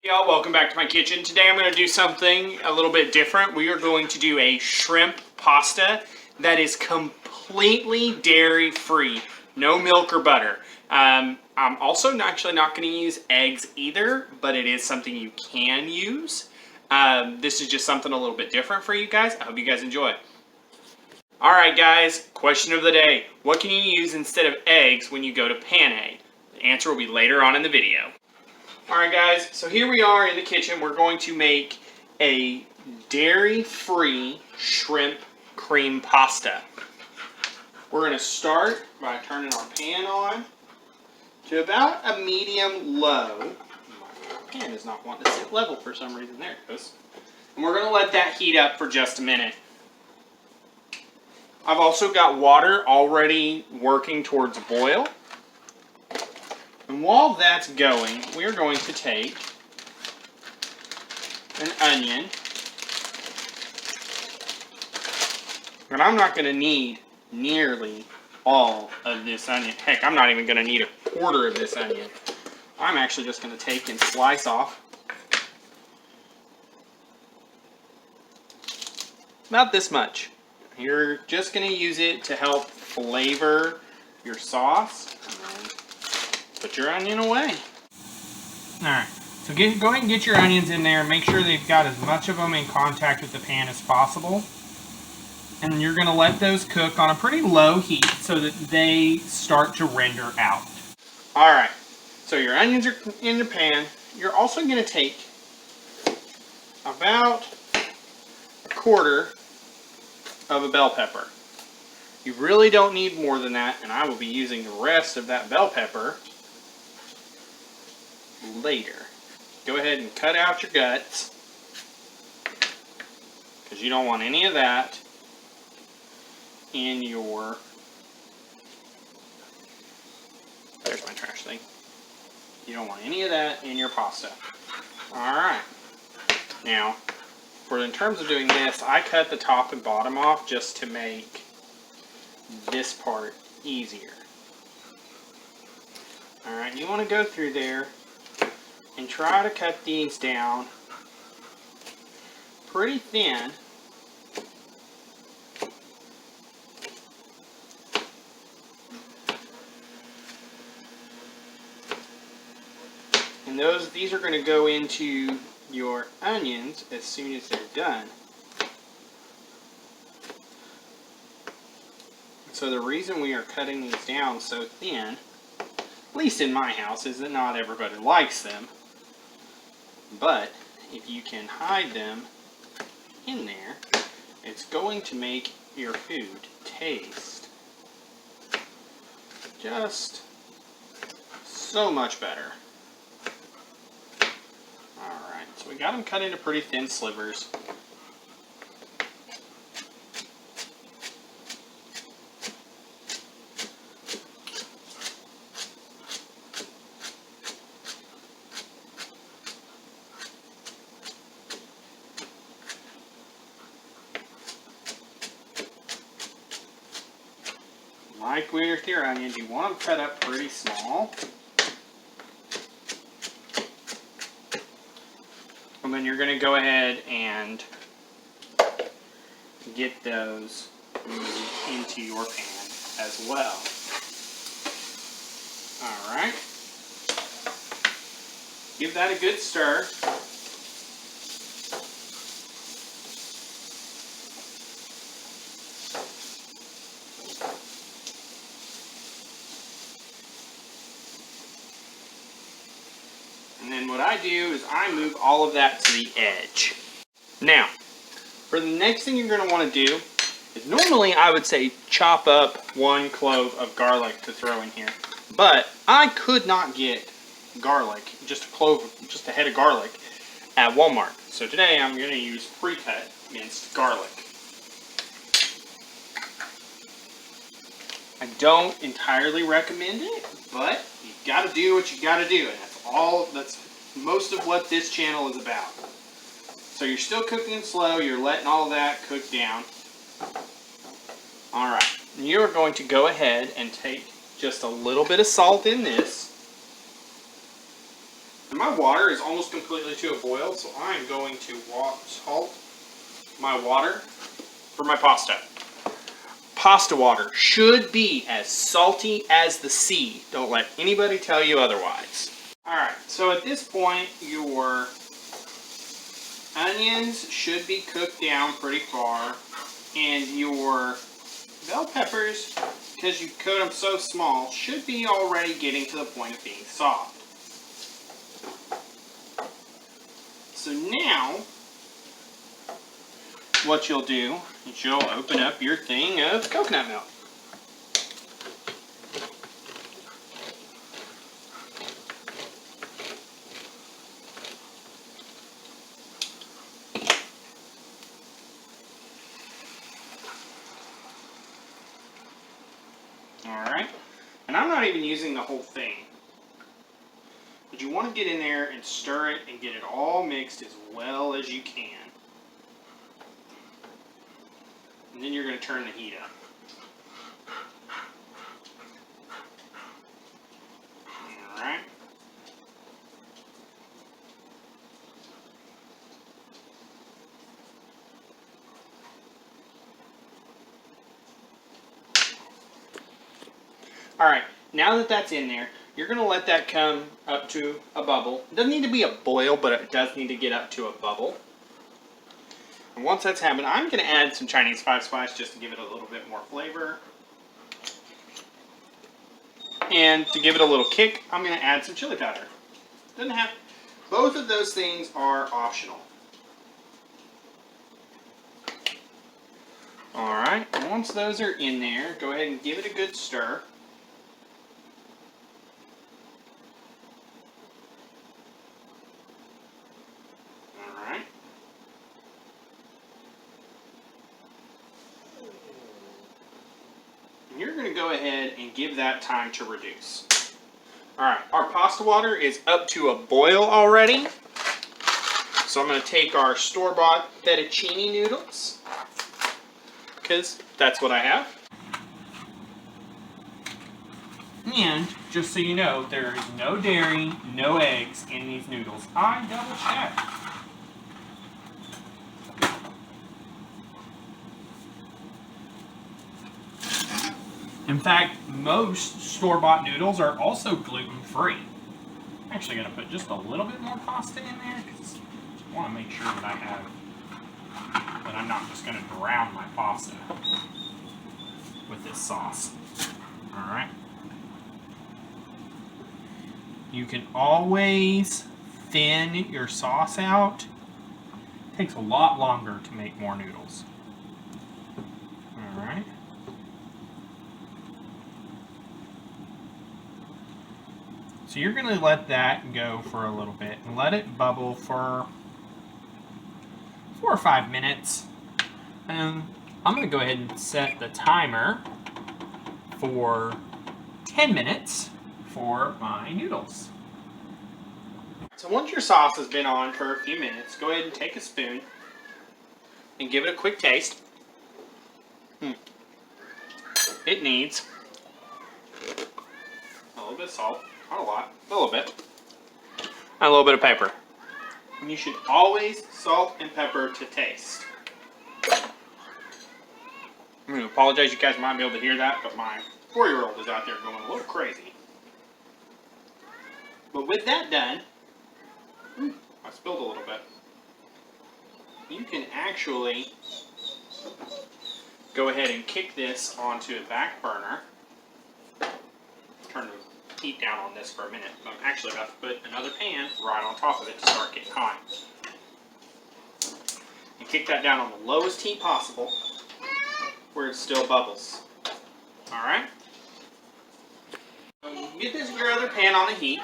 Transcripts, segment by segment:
Y'all, welcome back to my kitchen. Today I'm going to do something a little bit different. We are going to do a shrimp pasta that is completely dairy free. No milk or butter. I'm also actually not going to use eggs either, but it is something you can use. This is just something a little bit different for you guys. I hope you guys enjoy. Alright guys, question of the day. What can you use instead of eggs when you go to Pan-A? The answer will be later on in the video. Alright guys, so here we are in the kitchen. We're going to make a dairy-free shrimp cream pasta. We're going to start by turning our pan on to about a medium low. My pan is not wanting to sit level for some reason. There it goes. And we're going to let that heat up for just a minute. I've also got water already working towards a boil. And while that's going, we're going to take an onion. And I'm not going to need nearly all of this onion. Heck, I'm not even going to need a quarter of this onion. I'm actually just going to take and slice off about this much. You're just going to use it to help flavor your sauce. Put your onion away. Alright, so go ahead and get your onions in there. Make sure they've got as much of them in contact with the pan as possible. And you're going to let those cook on a pretty low heat so that they start to render out. Alright, so your onions are in the pan. You're also going to take about a quarter of a bell pepper. You really don't need more than that, and I will be using the rest of that bell pepper later. Go ahead and cut out your guts because you don't want any of that in your... There's my trash thing. You don't want any of that in your pasta. Alright. Now, in terms of doing this, I cut the top and bottom off just to make this part easier. Alright, you want to go through there and try to cut these down pretty thin. And these are going to go into your onions as soon as they're done. So the reason we are cutting these down so thin, at least in my house, is that not everybody likes them. But if you can hide them in there, it's going to make your food taste just so much better. Alright, so we got them cut into pretty thin slivers. Like with your onions, you want them cut up pretty small. And then you're going to go ahead and get those moved into your pan as well. Alright. Give that a good stir. And then what I do is I move all of that to the edge. Now, for the next thing you're going to want to do is normally I would say chop up 1 clove of garlic to throw in here. But I could not get garlic, just a head of garlic at Walmart. So today I'm going to use pre-cut minced garlic. I don't entirely recommend it, but you got to do what you got to do. And that's most of what this channel is about. So you're still cooking it slow, you're letting all of that cook down. Alright, you're going to go ahead and take just a little bit of salt in this. And my water is almost completely to a boil, so I'm going to salt my water for my pasta. Pasta water should be as salty as the sea. Don't let anybody tell you otherwise. Alright, so at this point, your onions should be cooked down pretty far, and your bell peppers, because you coat them so small, should be already getting to the point of being soft. So now, what you'll do is you'll open up your thing of coconut milk. Alright, and I'm not even using the whole thing. But you want to get in there and stir it and get it all mixed as well as you can. And then you're going to turn the heat up. Alright. Alright, now that that's in there, you're going to let that come up to a bubble. It doesn't need to be a boil, but it does need to get up to a bubble. And once that's happened, I'm going to add some Chinese 5 spice just to give it a little bit more flavor. And to give it a little kick, I'm going to add some chili powder. Doesn't have, both of those things are optional. Alright, once those are in there, go ahead and give it a good stir. Alright. And you're going to go ahead and give that time to reduce. Alright, our pasta water is up to a boil already. So I'm going to take our store-bought fettuccine noodles, because that's what I have. And, just so you know, there is no dairy, no eggs in these noodles. I double checked. In fact, most store-bought noodles are also gluten-free. I'm actually going to put just a little bit more pasta in there because I want to make sure that I'm not just going to drown my pasta with this sauce. Alright. You can always thin your sauce out. It takes a lot longer to make more noodles. Alright. So you're going to let that go for a little bit and let it bubble for 4 or 5 minutes. And I'm going to go ahead and set the timer for 10 minutes for my noodles. So once your sauce has been on for a few minutes, go ahead and take a spoon and give it a quick taste. It needs a little bit of salt. Not a lot, a little bit. And a little bit of pepper. And you should always salt and pepper to taste. I'm going to apologize, you guys might be able to hear that, but my 4-year-old is out there going a little crazy. But with that done, I spilled a little bit. You can actually go ahead and kick this onto a back burner. Turn the heat down on this for a minute. I'm actually about to put another pan right on top of it to start getting hot. And kick that down on the lowest heat possible where it still bubbles. Alright? Get your other pan on the heat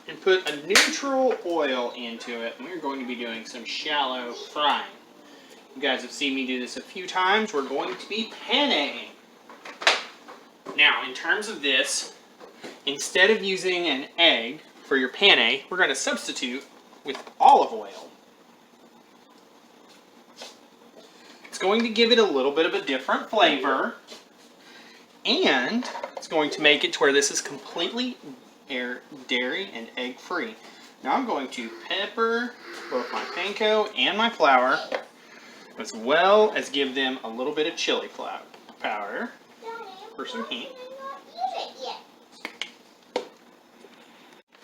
and put a neutral oil into it. And we're going to be doing some shallow frying. You guys have seen me do this a few times. We're going to be paneing. Now, in terms of this, instead of using an egg for your penne, we're going to substitute with olive oil. It's going to give it a little bit of a different flavor, and it's going to make it to where this is completely dairy and egg free. Now I'm going to pepper both my panko and my flour, as well as give them a little bit of chili powder for some heat.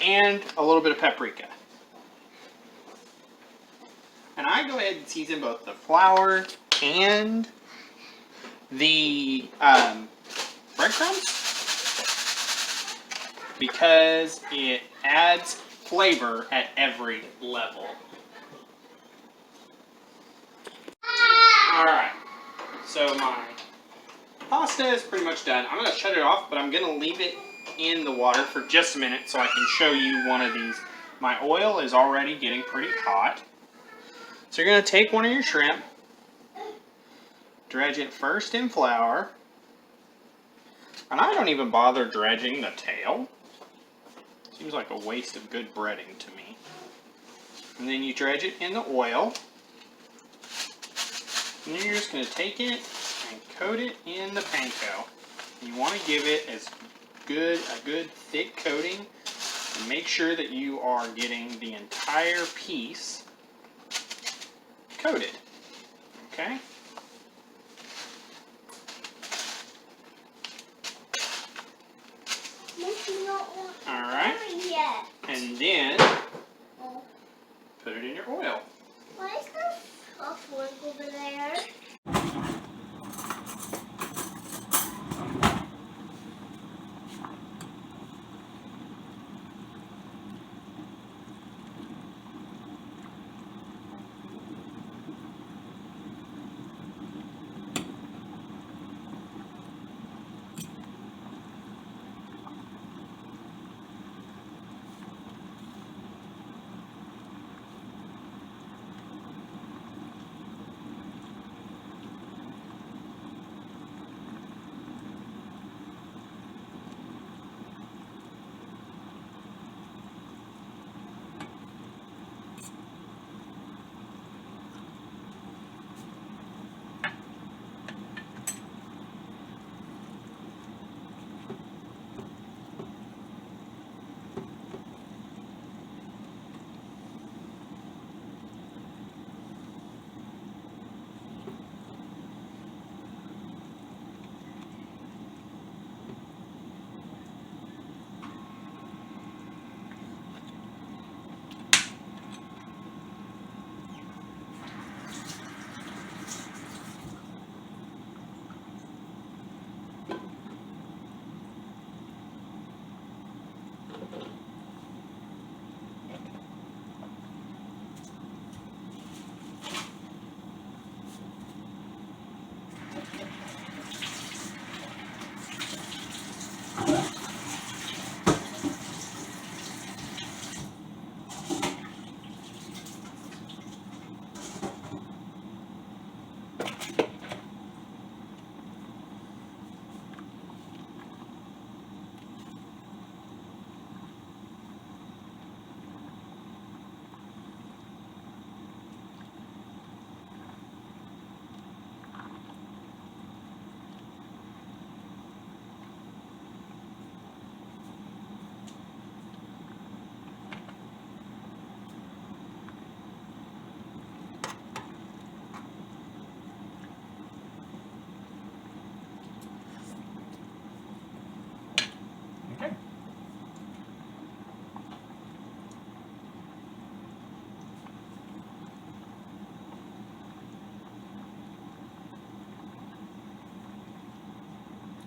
And a little bit of paprika. And I go ahead and season both the flour and the breadcrumbs because it adds flavor at every level. Alright, so my pasta is pretty much done. I'm going to shut it off, but I'm going to leave it in the water for just a minute so I can show you one of these. My oil is already getting pretty hot. So you're going to take one of your shrimp, dredge it first in flour, and I don't even bother dredging the tail. Seems like a waste of good breading to me. And then you dredge it in the oil, and then you're just going to take it and coat it in the panko. You want to give it a good thick coating, and make sure that you are getting the entire piece coated. Okay? Alright. And then put it in your oil. Why is there a fork over there?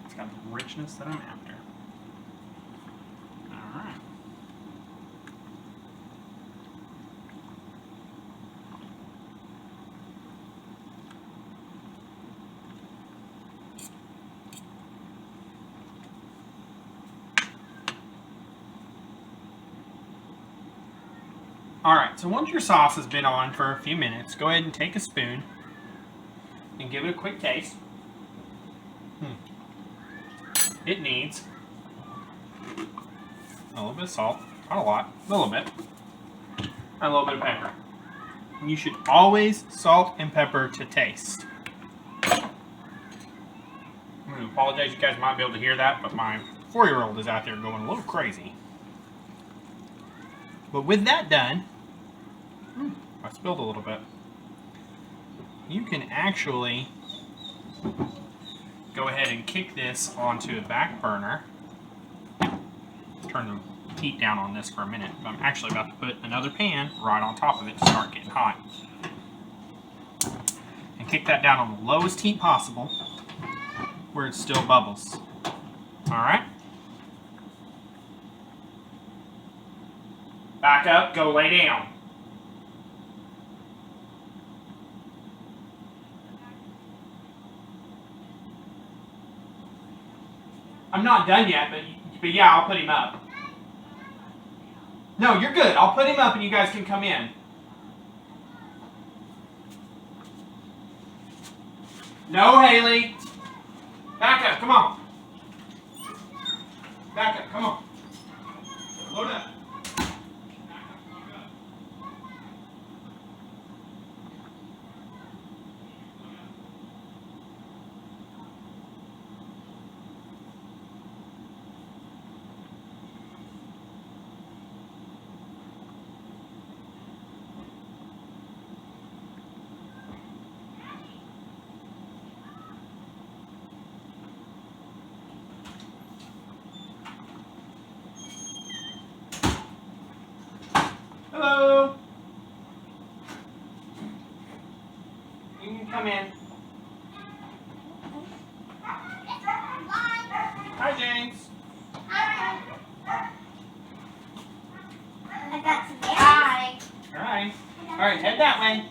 It's got the richness that I'm after. Alright. Alright, so once your sauce has been on for a few minutes, go ahead and take a spoon and give it a quick taste. It needs a little bit of salt, not a lot, a little bit, and a little bit of pepper. And you should always salt and pepper to taste. I'm going to apologize, you guys might be able to hear that, but my 4-year-old is out there going a little crazy. But with that done, I spilled a little bit. You can actually go ahead and kick this onto a back burner. Turn the heat down on this for a minute. I'm actually about to put another pan right on top of it to start getting hot. And kick that down on the lowest heat possible where it still bubbles. Alright? Back up, go lay down. I'm not done yet, but yeah, I'll put him up. No, you're good. I'll put him up and you guys can come in. No, Haley. Back up, come on. Back up, come on. Load up. Hello. You can come in. Hi, James. I got some berries. All right, head that way.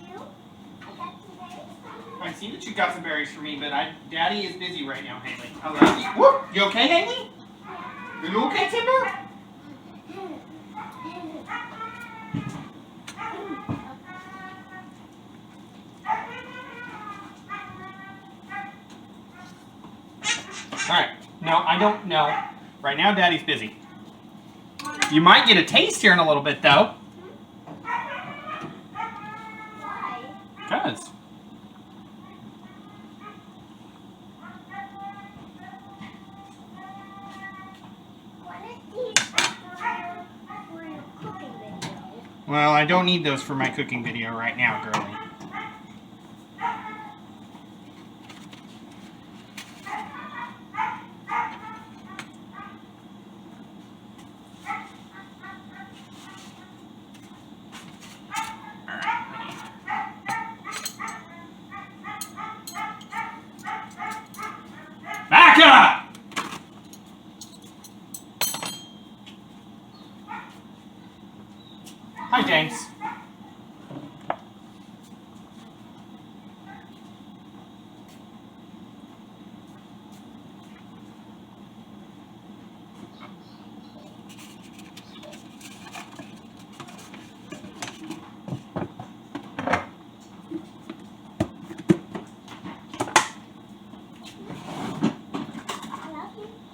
I see that you got some berries for me, but Daddy is busy right now, Haley. I love you. Whoop. You okay, Haley? Are you okay, Timber? Alright, no, I don't know. Right now, Daddy's busy. You might get a taste here in a little bit, though. Why? Because. What is these for your cooking video? Well, I don't need those for my cooking video right now, girlie. Back up! Hi, James.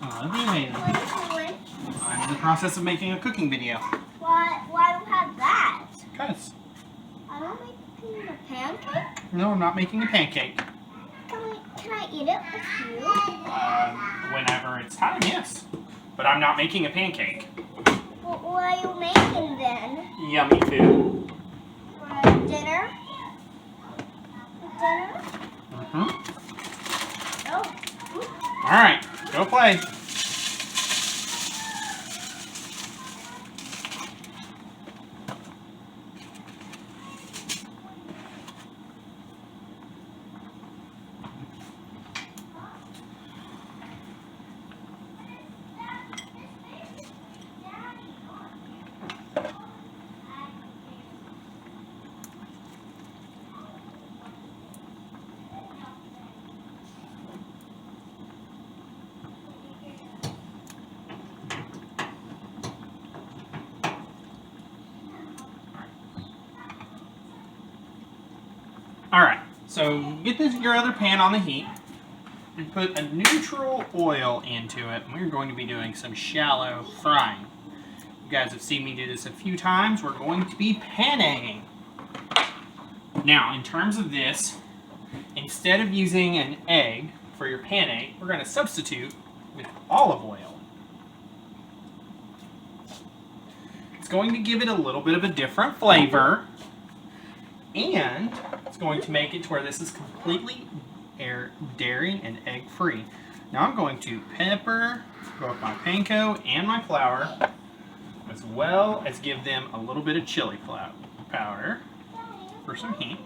I love you, Haley. What are you doing? I'm in the process of making a cooking video. Why do you have that? Because. I don't making a pancake. No, I'm not making a pancake. Can I eat it with you? Whenever it's time, yes. But I'm not making a pancake. What are you making then? Yummy food. For dinner? Dinner? Mm-hmm. Oh. Alright, go play. Alright, so get your other pan on the heat and put a neutral oil into it. We're going to be doing some shallow frying. You guys have seen me do this a few times. We're going to be panning. Now, in terms of this, instead of using an egg for your panade, we're going to substitute with olive oil. It's going to give it a little bit of a different flavor. And it's going to make it to where this is completely dairy and egg free. Now I'm going to pepper both my panko and my flour, as well as give them a little bit of chili powder for some heat.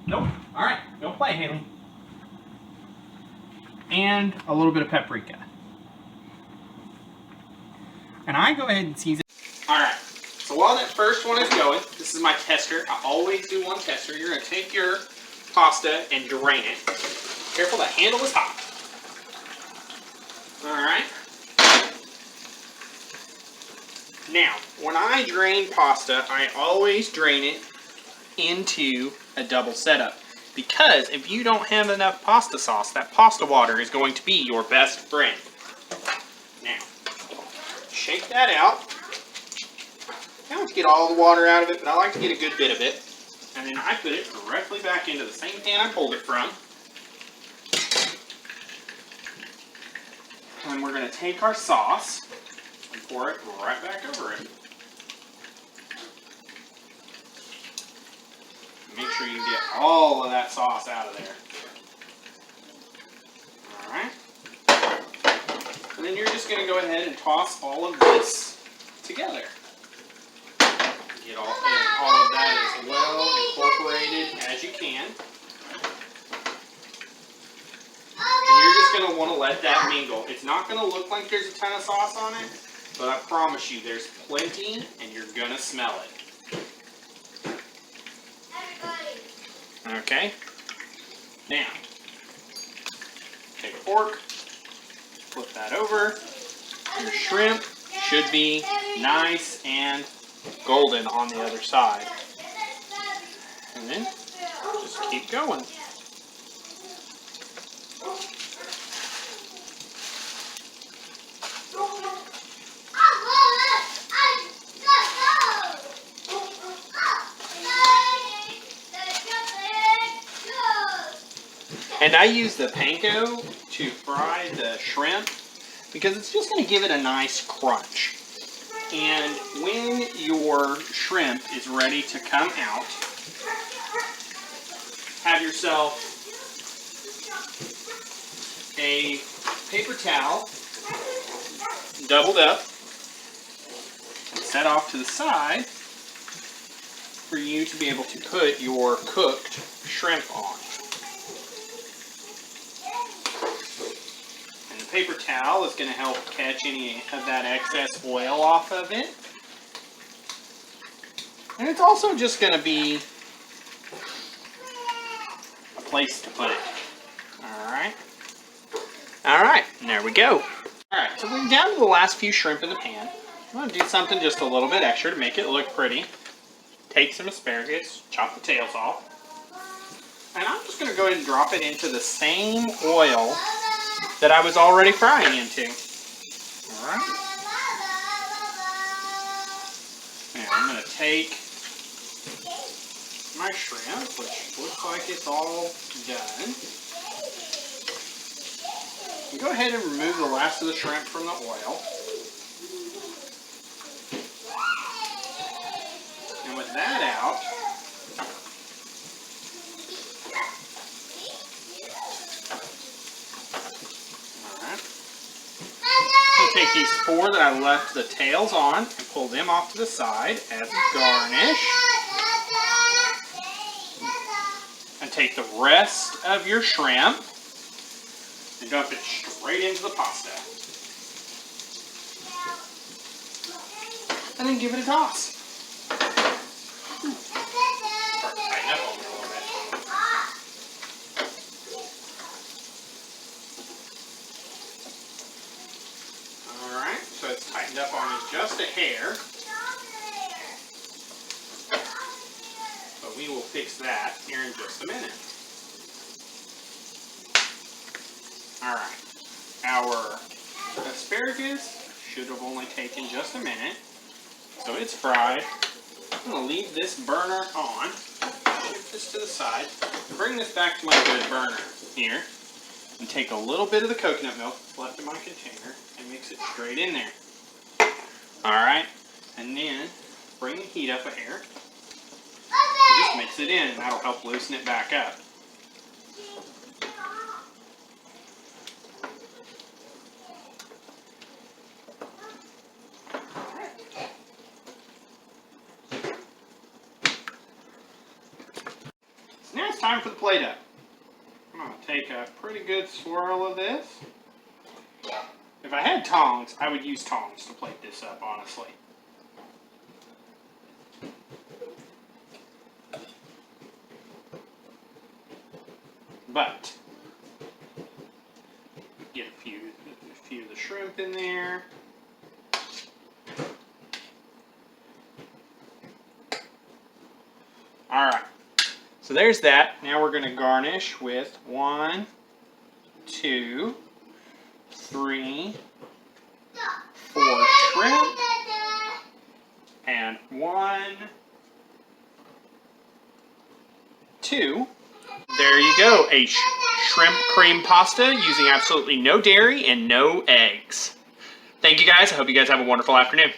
Nope. Alright, go play, Haley. And a little bit of paprika. And I go ahead and season. Alright, so while that first one is going, this is my tester. I always do one tester. You're going to take your pasta and drain it. Careful, that handle is hot. Alright. Now, when I drain pasta, I always drain it into a double setup. Because if you don't have enough pasta sauce, that pasta water is going to be your best friend. Now, shake that out. I don't get all the water out of it, but I like to get a good bit of it. And then I put it directly back into the same pan I pulled it from. And we're going to take our sauce and pour it right back over it. Make sure you get all of that sauce out of there. Alright. And then you're just going to go ahead and toss all of this together. Get all of that as well incorporated as you can. And you're just going to want to let that mingle. It's not going to look like there's a ton of sauce on it, but I promise you there's plenty and you're going to smell it. Okay. Now, take a fork, flip that over. Your shrimp should be nice and golden on the other side. And then just keep going. And I use the panko to fry the shrimp because it's just going to give it a nice crunch. And when your shrimp is ready to come out, have yourself a paper towel doubled up and set off to the side for you to be able to put your cooked shrimp on. Paper towel is going to help catch any of that excess oil off of it. And it's also just going to be a place to put it. Alright. Alright, there we go. Alright, so we're down to the last few shrimp in the pan. I'm going to do something just a little bit extra to make it look pretty. Take some asparagus, chop the tails off. And I'm just going to go ahead and drop it into the same oil that I was already frying into. Alright. And I'm going to take my shrimp, which looks like it's all done. And go ahead and remove the last of the shrimp from the oil. And with that out, take these 4 that I left the tails on and pull them off to the side as a garnish. And take the rest of your shrimp and dump it straight into the pasta. And then give it a toss. Start to tighten up on it a little bit. Alright, so it's tightened up on me just a hair. But we will fix that here in just a minute. Alright, our asparagus should have only taken just a minute. So it's fried. I'm going to leave this burner on. Shift this to the side. Bring this back to my good burner here. And take a little bit of the coconut milk left in my container and mix it straight in there. Alright, and then bring the heat up a hair. And just mix it in, and that'll help loosen it back up. So now it's time for the Play-Doh. I'm going to take a pretty good swirl of this. If I had tongs, I would use tongs to plate this up, honestly. But get a few of the shrimp in there. Alright, so there's that. Now we're going to garnish with 1, 2, 3, 4 shrimp, and 1, 2. There you go, a shrimp cream pasta using absolutely no dairy and no eggs. Thank you guys. I hope you guys have a wonderful afternoon.